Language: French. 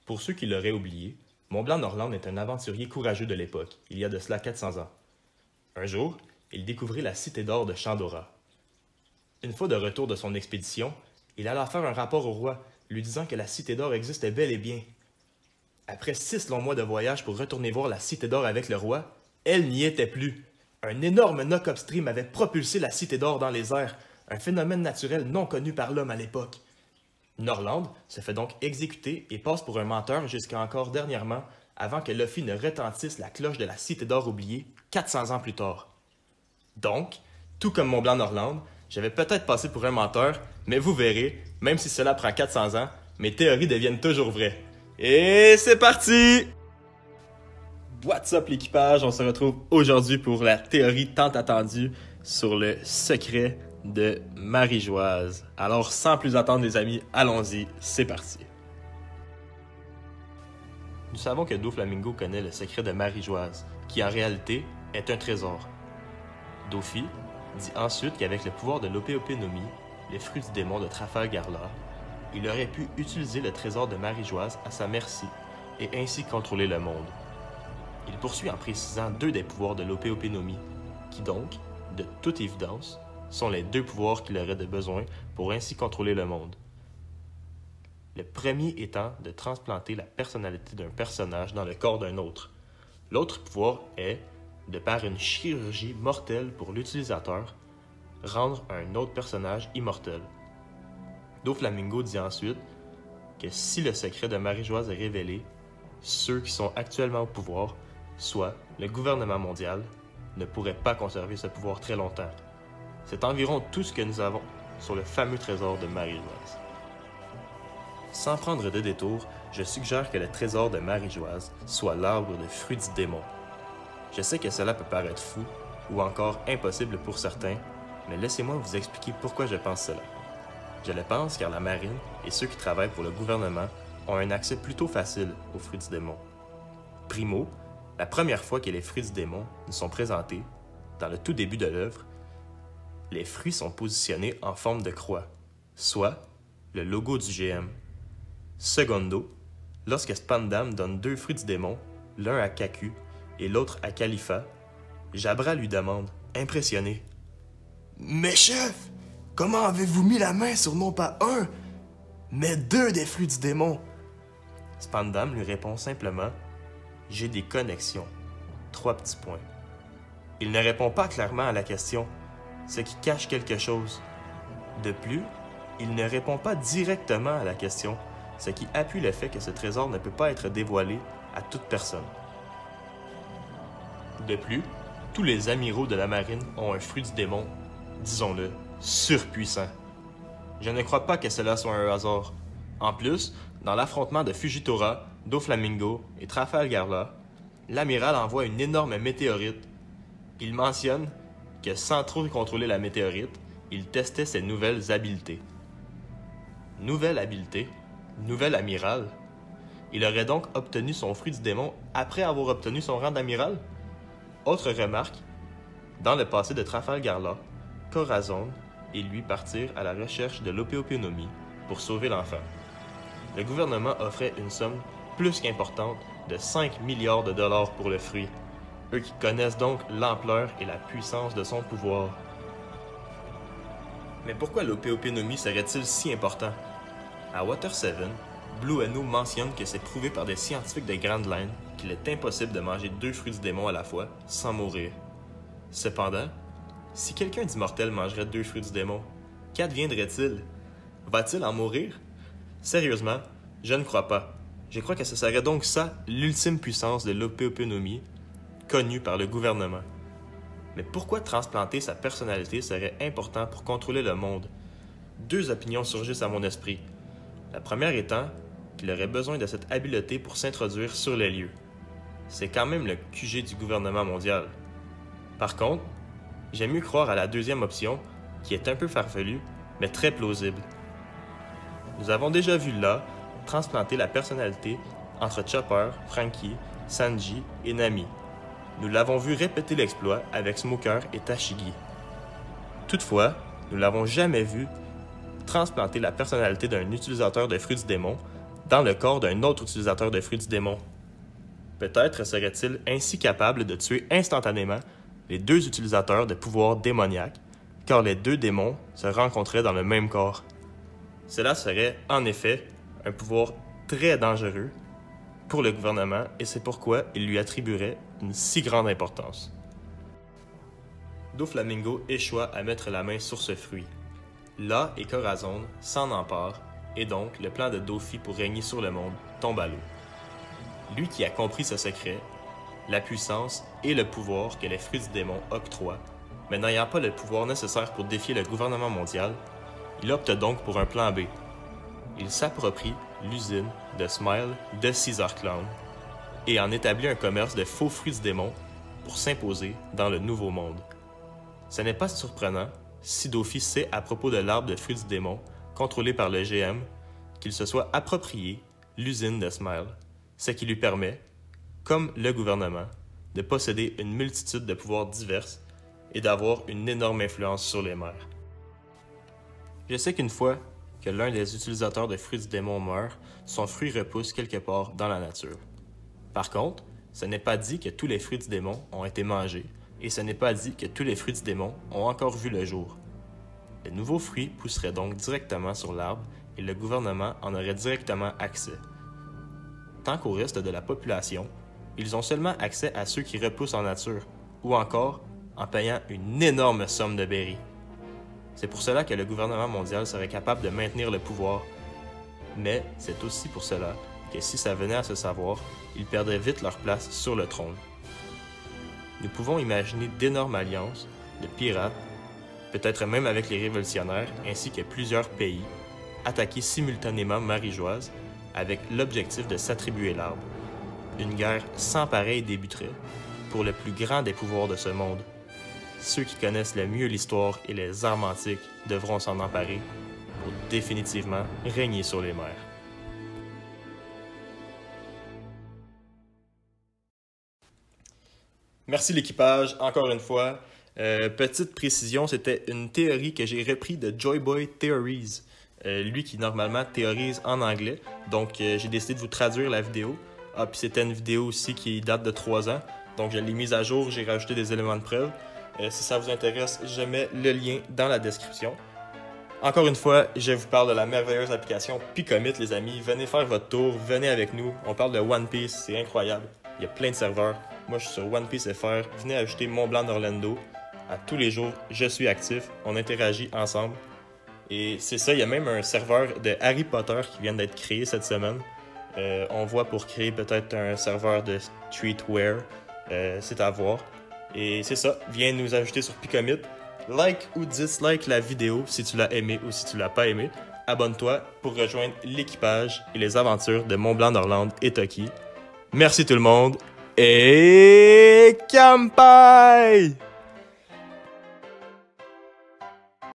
Pour ceux qui l'auraient oublié, Montblanc Norland est un aventurier courageux de l'époque, il y a de cela 400 ans. Un jour, il découvrit la cité d'or de Chandora. Une fois de retour de son expédition, il alla faire un rapport au roi, lui disant que la cité d'or existait bel et bien. Après 6 longs mois de voyage pour retourner voir la cité d'or avec le roi, elle n'y était plus. Un énorme knock-up stream avait propulsé la cité d'or dans les airs, un phénomène naturel non connu par l'homme à l'époque. Norland se fait donc exécuter et passe pour un menteur jusqu'à encore dernièrement, avant que Luffy ne retentisse la cloche de la cité d'or oubliée 400 ans plus tard. Donc, tout comme Montblanc Norland, j'avais peut-être passé pour un menteur, mais vous verrez, même si cela prend 400 ans, mes théories deviennent toujours vraies. Et c'est parti! What's up l'équipage? On se retrouve aujourd'hui pour la théorie tant attendue sur le secret de Marie-Joise. Alors sans plus attendre les amis, allons-y, c'est parti. Nous savons que Doflamingo connaît le secret de Marie-Joise, qui en réalité est un trésor. Dofi dit ensuite qu'avec le pouvoir de l'Opéopénomie, les fruits du démon de Trafalgar-Lac, il aurait pu utiliser le trésor de Marie-Joise à sa merci et ainsi contrôler le monde. Il poursuit en précisant 2 des pouvoirs de l'Opéopénomie, qui donc, de toute évidence, sont les 2 pouvoirs qu'il aurait de besoin pour ainsi contrôler le monde. Le premier étant de transplanter la personnalité d'un personnage dans le corps d'un autre. L'autre pouvoir est, de par une chirurgie mortelle pour l'utilisateur, rendre un autre personnage immortel. Doflamingo dit ensuite que si le secret de Marie-Joise est révélé, ceux qui sont actuellement au pouvoir, soit le gouvernement mondial, ne pourraient pas conserver ce pouvoir très longtemps. C'est environ tout ce que nous avons sur le fameux trésor de Marie-Joise. Sans prendre de détour, je suggère que le trésor de Marie-Joise soit l'arbre de fruits du démon. Je sais que cela peut paraître fou, ou encore impossible pour certains, mais laissez-moi vous expliquer pourquoi je pense cela. Je le pense car la marine et ceux qui travaillent pour le gouvernement ont un accès plutôt facile aux fruits du démon. Primo, la première fois que les fruits du démon nous sont présentés, dans le tout début de l'œuvre, les fruits sont positionnés en forme de croix, soit le logo du GM. Secondo, lorsque Spandam donne 2 fruits du démon, l'un à Kaku et l'autre à Khalifa, Jabra lui demande, impressionné, « Mais chef, comment avez-vous mis la main sur non pas 1, mais 2 des fruits du démon? » Spandam lui répond simplement, « J'ai des connexions. » 3 petits points. Il ne répond pas clairement à la question, ce qui cache quelque chose. De plus, il ne répond pas directement à la question, ce qui appuie le fait que ce trésor ne peut pas être dévoilé à toute personne. De plus, tous les amiraux de la marine ont un fruit du démon, disons-le, surpuissant. Je ne crois pas que cela soit un hasard. En plus, dans l'affrontement de Fujitora, Doflamingo et Trafalgar-Lac, l'amiral envoie une énorme météorite. Il mentionne que sans trop contrôler la météorite, il testait ses nouvelles habiletés. Nouvelle habileté, nouvel amiral. Il aurait donc obtenu son fruit du démon après avoir obtenu son rang d'amiral? Autre remarque, dans le passé de Trafalgar-Lac, Corazon et lui partirent à la recherche de l'Opéopénomie pour sauver l'enfant. Le gouvernement offrait une somme plus qu'importante de 5 milliards de dollars pour le fruit, eux qui connaissent donc l'ampleur et la puissance de son pouvoir. Mais pourquoi l'Opéopénomie serait-il si important? À Water 7, Blue Eno mentionne que c'est prouvé par des scientifiques de Grand Line qu'il est impossible de manger 2 fruits du démon à la fois sans mourir. Cependant, si quelqu'un d'immortel mangerait 2 fruits du démon, qu'adviendrait-il? Va-t-il en mourir? Sérieusement, je ne crois pas. Je crois que ce serait donc ça l'ultime puissance de l'Opéopénomie, connue par le gouvernement. Mais pourquoi transplanter sa personnalité serait important pour contrôler le monde? 2 opinions surgissent à mon esprit. La première étant qu'il aurait besoin de cette habileté pour s'introduire sur les lieux. C'est quand même le QG du gouvernement mondial. Par contre, j'aime mieux croire à la deuxième option, qui est un peu farfelue, mais très plausible. Nous avons déjà vu là transplanter la personnalité entre Chopper, Frankie, Sanji et Nami. Nous l'avons vu répéter l'exploit avec Smoker et Tashigi. Toutefois, nous l'avons jamais vu transplanter la personnalité d'un utilisateur de fruits du démon dans le corps d'un autre utilisateur de fruits du démon. Peut-être serait-il ainsi capable de tuer instantanément les deux utilisateurs de pouvoirs démoniaques, car les deux démons se rencontraient dans le même corps. Cela serait, en effet, un pouvoir très dangereux pour le gouvernement et c'est pourquoi il lui attribuerait une si grande importance. Doflamingo échoua à mettre la main sur ce fruit. La et Corazon s'en emparent et donc le plan de Dofi pour régner sur le monde tombe à l'eau. Lui qui a compris ce secret, la puissance et le pouvoir que les fruits du démon octroient, mais n'ayant pas le pouvoir nécessaire pour défier le gouvernement mondial, il opte donc pour un plan B. Il s'approprie l'usine de Smile de Caesar Clown et en établit un commerce de faux fruits du démon pour s'imposer dans le nouveau monde. Ce n'est pas surprenant si Dofi sait à propos de l'arbre de fruits du démon contrôlé par le GM qu'il se soit approprié l'usine de Smile, ce qui lui permet, comme le gouvernement, de posséder une multitude de pouvoirs divers et d'avoir une énorme influence sur les mers. Je sais qu'une fois que l'un des utilisateurs de fruits du démon meurt, son fruit repousse quelque part dans la nature. Par contre, ce n'est pas dit que tous les fruits du démon ont été mangés, et ce n'est pas dit que tous les fruits du démon ont encore vu le jour. Les nouveaux fruits pousseraient donc directement sur l'arbre et le gouvernement en aurait directement accès. Tant qu'au reste de la population, ils ont seulement accès à ceux qui repoussent en nature, ou encore en payant une énorme somme de berry. C'est pour cela que le gouvernement mondial serait capable de maintenir le pouvoir, mais c'est aussi pour cela que si ça venait à se savoir, ils perdraient vite leur place sur le trône. Nous pouvons imaginer d'énormes alliances de pirates, peut-être même avec les révolutionnaires, ainsi que plusieurs pays, attaquer simultanément Marie-Joise avec l'objectif de s'attribuer l'arbre. Une guerre sans pareille débuterait pour le plus grand des pouvoirs de ce monde. Ceux qui connaissent le mieux l'histoire et les arts antiques devront s'en emparer pour définitivement régner sur les mers. Merci l'équipage, encore une fois. Petite précision, c'était une théorie que j'ai repris de Joyboy Theories, lui qui normalement théorise en anglais. Donc j'ai décidé de vous traduire la vidéo. Ah, puis c'était une vidéo aussi qui date de 3 ans. Donc je l'ai mise à jour, j'ai rajouté des éléments de preuve. Si ça vous intéresse, je mets le lien dans la description. Encore une fois, je vous parle de la merveilleuse application Picomit, les amis. Venez faire votre tour, venez avec nous. On parle de One Piece, c'est incroyable. Il y a plein de serveurs. Moi, je suis sur One Piece FR. Venez ajouter Mont Blanc d'Orlando. À tous les jours, je suis actif. On interagit ensemble. Et c'est ça, il y a même un serveur de Harry Potter qui vient d'être créé cette semaine. On voit pour créer peut-être un serveur de streetwear. C'est à voir. Et c'est ça, viens nous ajouter sur Picomit. Like ou dislike la vidéo si tu l'as aimé ou si tu l'as pas aimé. Abonne-toi pour rejoindre l'équipage et les aventures de Mont Blanc d'Orlando et Toki. Merci tout le monde et Kampai!